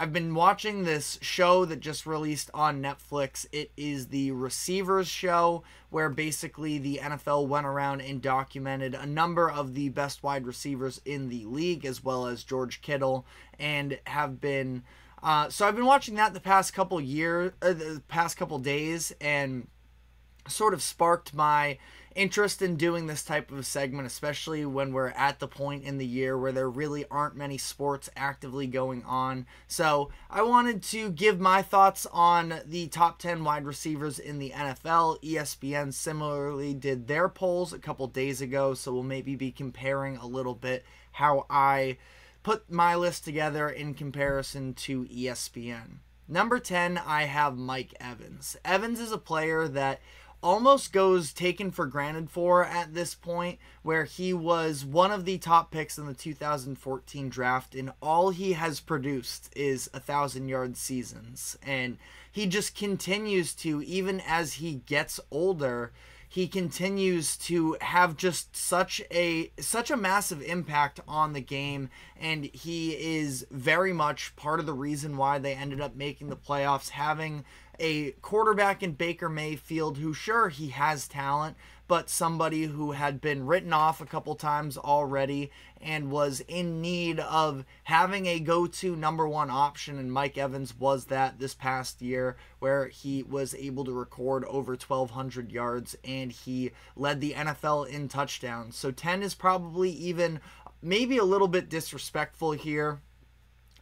I've been watching this show that just released on Netflix. It is the Receivers Show, where basically the NFL went around and documented a number of the best wide receivers in the league, as well as George Kittle, and have been. So I've been watching that the past couple days, and sort of sparked my interest in doing this type of a segment, especially when we're at the point in the year where there really aren't many sports actively going on. So I wanted to give my thoughts on the top 10 wide receivers in the NFL. ESPN similarly did their polls a couple days ago, so we'll maybe be comparing a little bit how I put my list together in comparison to ESPN. Number 10, I have Mike Evans. Evans is a player that almost goes taken for granted for at this point, where he was one of the top picks in the 2014 draft, and all he has produced is 1,000-yard seasons. And he just continues to, even as he gets older, he continues to have just such a massive impact on the game, and he is very much part of the reason why they ended up making the playoffs, having a quarterback in Baker Mayfield who, sure, he has talent, but somebody who had been written off a couple times already and was in need of having a go-to number one option, and Mike Evans was that this past year, where he was able to record over 1,200 yards and he led the NFL in touchdowns. So 10 is probably even maybe a little bit disrespectful here.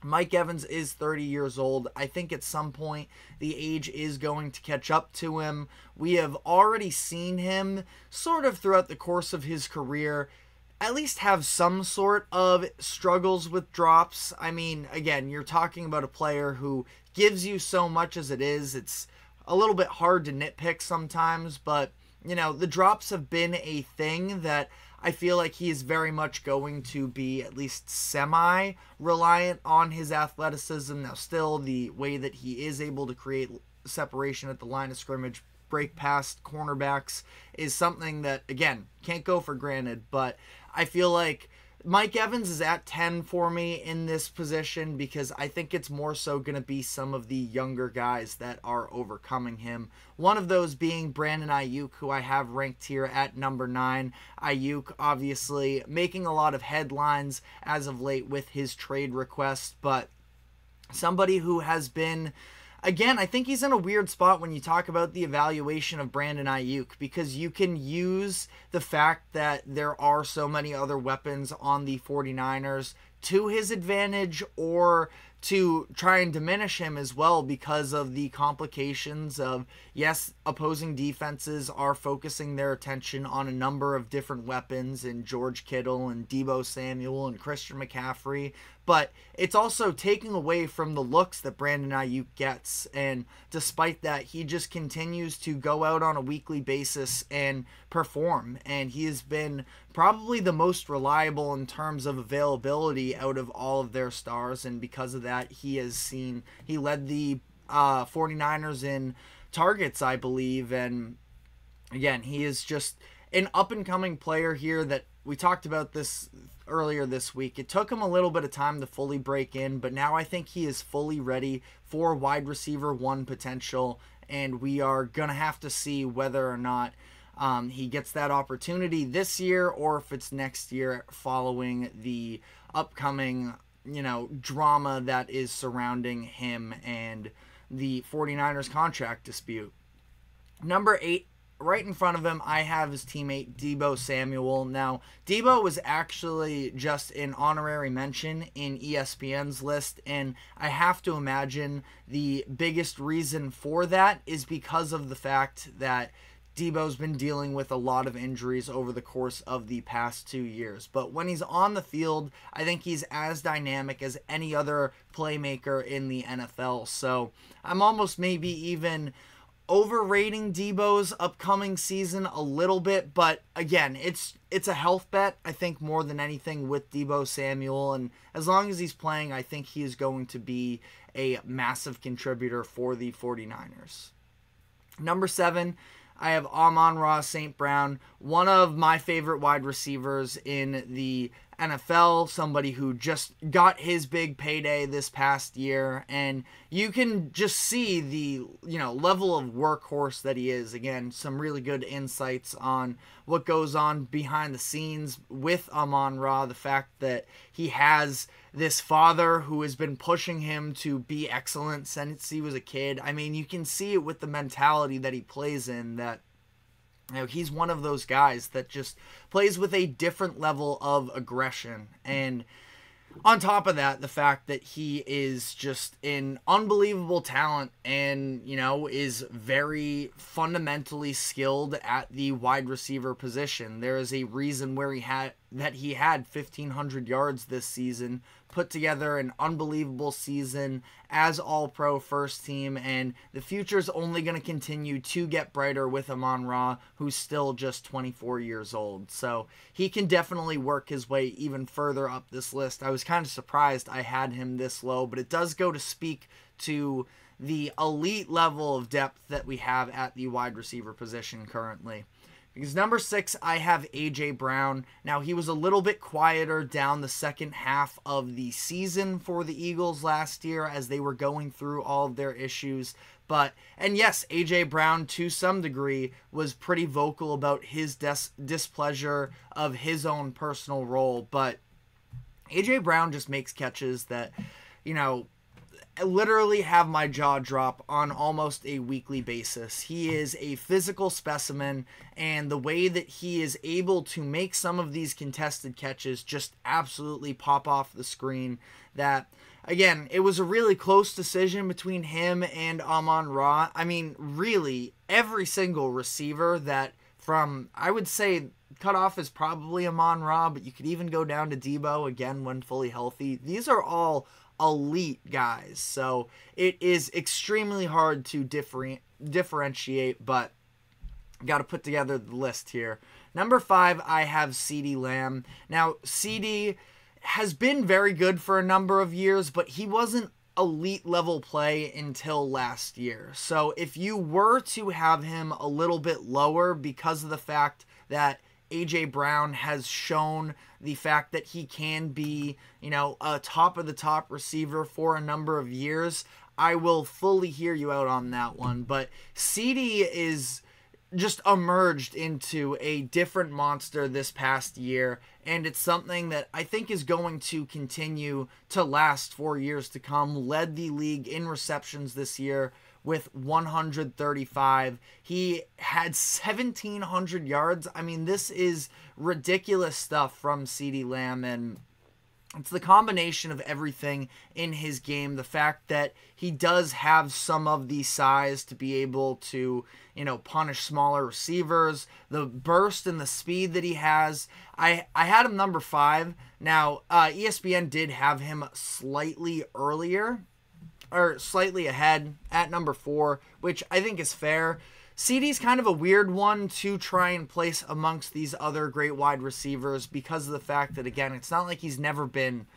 Mike Evans is 30 years old. I think at some point the age is going to catch up to him. We have already seen him sort of throughout the course of his career at least have some sort of struggles with drops. I mean, again, you're talking about a player who gives you so much as it is. It's a little bit hard to nitpick sometimes, but, you know, the drops have been a thing that I feel like he is very much going to be at least semi-reliant on his athleticism. Now, still, the way that he is able to create separation at the line of scrimmage, break past cornerbacks, is something that, again, can't go for granted. But I feel like Mike Evans is at 10 for me in this position because I think it's more so going to be some of the younger guys that are overcoming him. One of those being Brandon Aiyuk, who I have ranked here at number 9. Aiyuk obviously making a lot of headlines as of late with his trade request, but somebody who has been... Again, I think he's in a weird spot when you talk about the evaluation of Brandon Aiyuk, because you can use the fact that there are so many other weapons on the 49ers to his advantage, or to try and diminish him as well because of the complications of, yes, opposing defenses are focusing their attention on a number of different weapons in George Kittle and Deebo Samuel and Christian McCaffrey, but it's also taking away from the looks that Brandon Aiyuk gets, and despite that, he just continues to go out on a weekly basis and perform, and he has been probably the most reliable in terms of availability out of all of their stars, and because of that, he led the 49ers in targets, I believe, and again, he is just an up-and-coming player here that we talked about this earlier this week. It took him a little bit of time to fully break in, but now I think he is fully ready for wide receiver 1 potential, and we are going to have to see whether or not he gets that opportunity this year, or if it's next year following the upcoming, drama that is surrounding him and the 49ers contract dispute. Number 8, right in front of him, I have his teammate Deebo Samuel. Now, Deebo was actually just an honorary mention in ESPN's list, and I have to imagine the biggest reason for that is because of the fact that Deebo's been dealing with a lot of injuries over the course of the past 2 years. But when he's on the field, I think he's as dynamic as any other playmaker in the NFL. So I'm almost maybe even overrating Deebo's upcoming season a little bit. But again, it's a health bet, I think, more than anything with Deebo Samuel. And as long as he's playing, I think he is going to be a massive contributor for the 49ers. Number 7, I have Amon-Ra St. Brown, one of my favorite wide receivers in the NFL, somebody who just got his big payday this past year, and you can just see the, level of workhorse that he is. Again, some really good insights on what goes on behind the scenes with Amon-Ra, the fact that he has this father who has been pushing him to be excellent since he was a kid. I mean, you can see it with the mentality that he plays in, that he's one of those guys that just plays with a different level of aggression. And on top of that, the fact that he is just an unbelievable talent and, is very fundamentally skilled at the wide receiver position. There is a reason where he had 1,500 yards this season, put together an unbelievable season as All-Pro first team, and the future's only going to continue to get brighter with Amon-Ra, who's still just 24 years old. So he can definitely work his way even further up this list. I was kind of surprised I had him this low, but it does go to speak to the elite level of depth that we have at the wide receiver position currently. Because number 6, I have A.J. Brown. Now, he was a little bit quieter down the second half of the season for the Eagles last year as they were going through all of their issues. And yes, A.J. Brown, to some degree, was pretty vocal about his displeasure of his own personal role. But A.J. Brown just makes catches that, literally have my jaw drop on almost a weekly basis. He is a physical specimen, and the way that he is able to make some of these contested catches just absolutely pop off the screen. That, again, it was a really close decision between him and Amon-Ra. I mean, really, every single receiver that I would say cutoff is probably Amon-Ra, but you could even go down to Debo, again, when fully healthy. These are all elite guys, so it is extremely hard to differentiate, but got to put together the list here. Number 5, I have CeeDee Lamb. Now, CeeDee has been very good for a number of years, but he wasn't elite level play until last year. So if you were to have him a little bit lower because of the fact that A.J. Brown has shown the fact that he can be, a top of the top receiver for a number of years, I will fully hear you out on that one. But CeeDee is just emerged into a different monster this past year, and it's something that I think is going to continue to last for years to come. Led the league in receptions this year with 135. He had 1,700 yards. I mean, this is ridiculous stuff from CeeDee Lamb, and it's the combination of everything in his game. The fact that he does have some of the size to be able to, punish smaller receivers, the burst and the speed that he has. I had him number 5. Now, ESPN did have him slightly earlier, or slightly ahead at number 4, which I think is fair. CeeDee's kind of a weird one to try and place amongst these other great wide receivers because of the fact that, again, it's not like he's ever been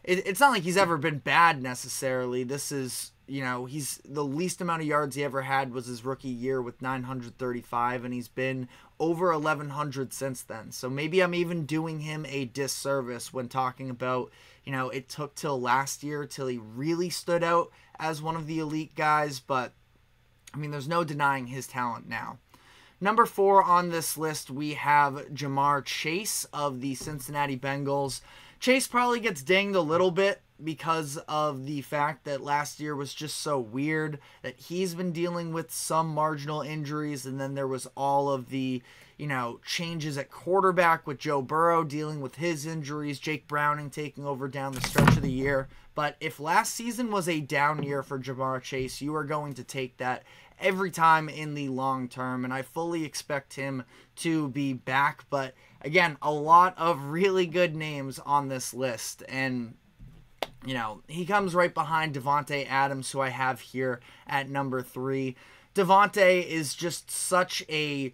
bad necessarily. This is, he's the least amount of yards he ever had was his rookie year with 935, and he's been over 1,100 since then. So maybe I'm even doing him a disservice when talking about, it took till last year till he really stood out as one of the elite guys, but I mean, there's no denying his talent now. Number 4 on this list, we have Ja'Marr Chase of the Cincinnati Bengals. Chase probably gets dinged a little bit because of the fact that last year was just so weird, that he's been dealing with some marginal injuries, and then there was all of the, changes at quarterback with Joe Burrow dealing with his injuries, Jake Browning taking over down the stretch of the year. But if last season was a down year for Ja'Marr Chase, you are going to take that every time in the long term, and I fully expect him to be back. But again, a lot of really good names on this list, and he comes right behind Davante Adams, who I have here at number 3. Davante is just such a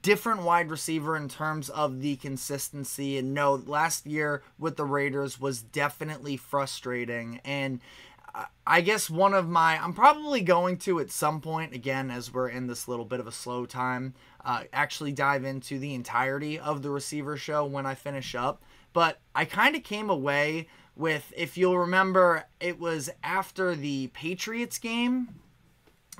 different wide receiver in terms of the consistency. And no, last year with the Raiders was definitely frustrating. And I guess I'm probably going to at some point, again, as we're in this little bit of a slow time, actually dive into the entirety of the receiver show when I finish up. But I kind of came away with, if you'll remember, it was after the Patriots game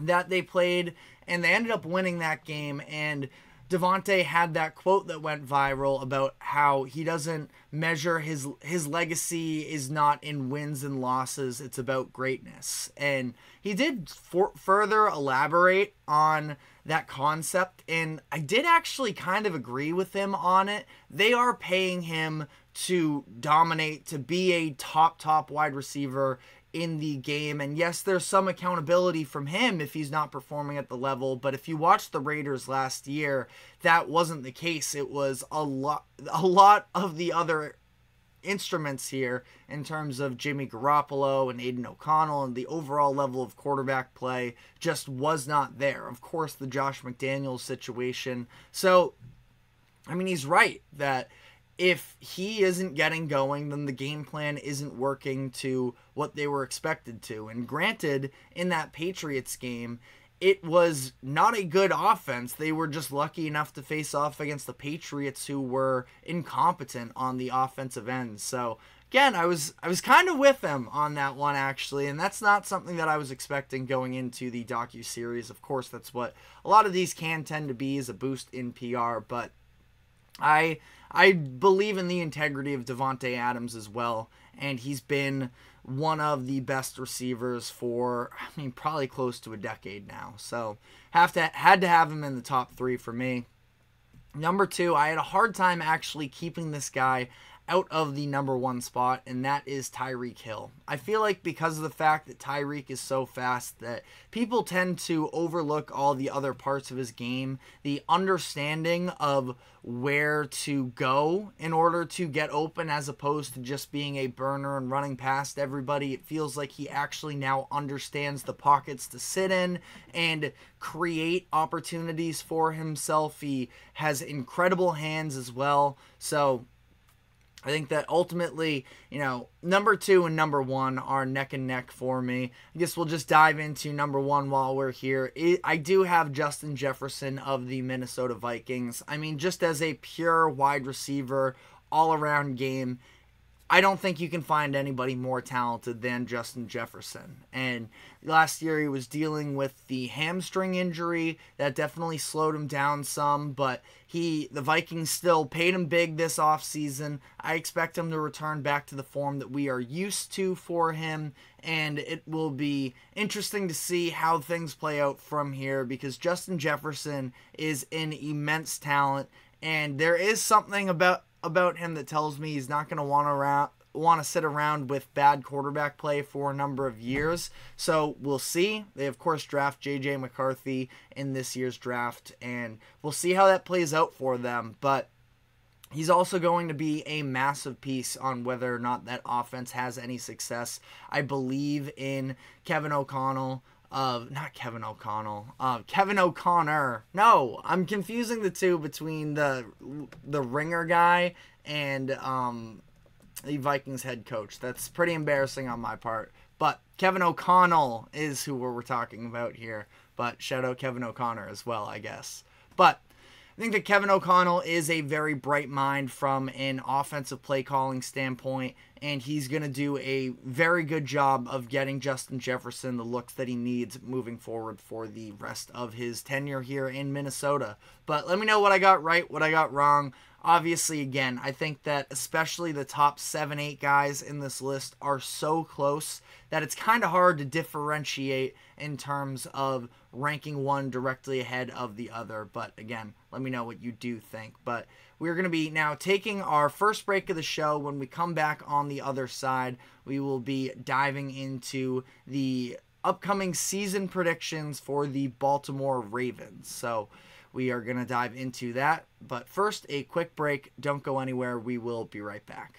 that they played, and they ended up winning that game, and Davante had that quote that went viral about how he doesn't measure his legacy is not in wins and losses, it's about greatness. And he did further elaborate on that concept, and I did actually kind of agree with him on it. They are paying him to dominate, to be a top wide receiver in the game, and yes, there's some accountability from him if he's not performing at the level, but if you watched the Raiders last year, that wasn't the case. It was a lot of the other instruments here in terms of Jimmy Garoppolo and Aiden O'Connell, and the overall level of quarterback play just was not there. Of course, the Josh McDaniels situation. So, I mean, he's right that if he isn't getting going, then the game plan isn't working to what they were expected to. And granted, in that Patriots game, it was not a good offense. They were just lucky enough to face off against the Patriots, who were incompetent on the offensive end. So again, I was kind of with them on that one, actually, and that's not something that I was expecting going into the docuseries. Of course, that's what a lot of these can tend to be, is a boost in PR, but I believe in the integrity of Davante Adams as well, and he's been one of the best receivers for, I mean, probably close to a decade now. So had to have him in the top 3 for me. Number 2, I had a hard time actually keeping this guy out of the number 1 spot, and that is Tyreek Hill. I feel like because of the fact that Tyreek is so fast that people tend to overlook all the other parts of his game, the understanding of where to go in order to get open, as opposed to just being a burner and running past everybody. It feels like he actually now understands the pockets to sit in and create opportunities for himself. He has incredible hands as well. So I think that ultimately, number 2 and number 1 are neck and neck for me. I guess we'll just dive into number 1 while we're here. I do have Justin Jefferson of the Minnesota Vikings. I mean, just as a pure wide receiver, all-around game, I don't think you can find anybody more talented than Justin Jefferson. And last year he was dealing with the hamstring injury. That definitely slowed him down some, but the Vikings still paid him big this offseason. I expect him to return back to the form that we are used to for him, and it will be interesting to see how things play out from here, because Justin Jefferson is an immense talent, and there is something about him that tells me he's not going to want to sit around with bad quarterback play for a number of years. So we'll see. They, of course, draft J.J. McCarthy in this year's draft, and we'll see how that plays out for them. But he's also going to be a massive piece on whether or not that offense has any success. I believe in Kevin O'Connell. Kevin O'Connor. No, I'm confusing the two between the Ringer guy and the Vikings head coach. That's pretty embarrassing on my part. But Kevin O'Connell is who we're talking about here. But shout out Kevin O'Connor as well, I guess. But I think that Kevin O'Connell is a very bright mind from an offensive play calling standpoint, and he's going to do a very good job of getting Justin Jefferson the looks that he needs moving forward for the rest of his tenure here in Minnesota. But let me know what I got right, what I got wrong. Obviously, again, I think that especially the top 7-8 guys in this list are so close that it's kind of hard to differentiate in terms of ranking one directly ahead of the other. But again, let me know what you do think. But we're going to be now taking our first break of the show. When we come back on the other side, we will be diving into the upcoming season predictions for the Baltimore Ravens. So we are going to dive into that. But first, a quick break. Don't go anywhere. We will be right back.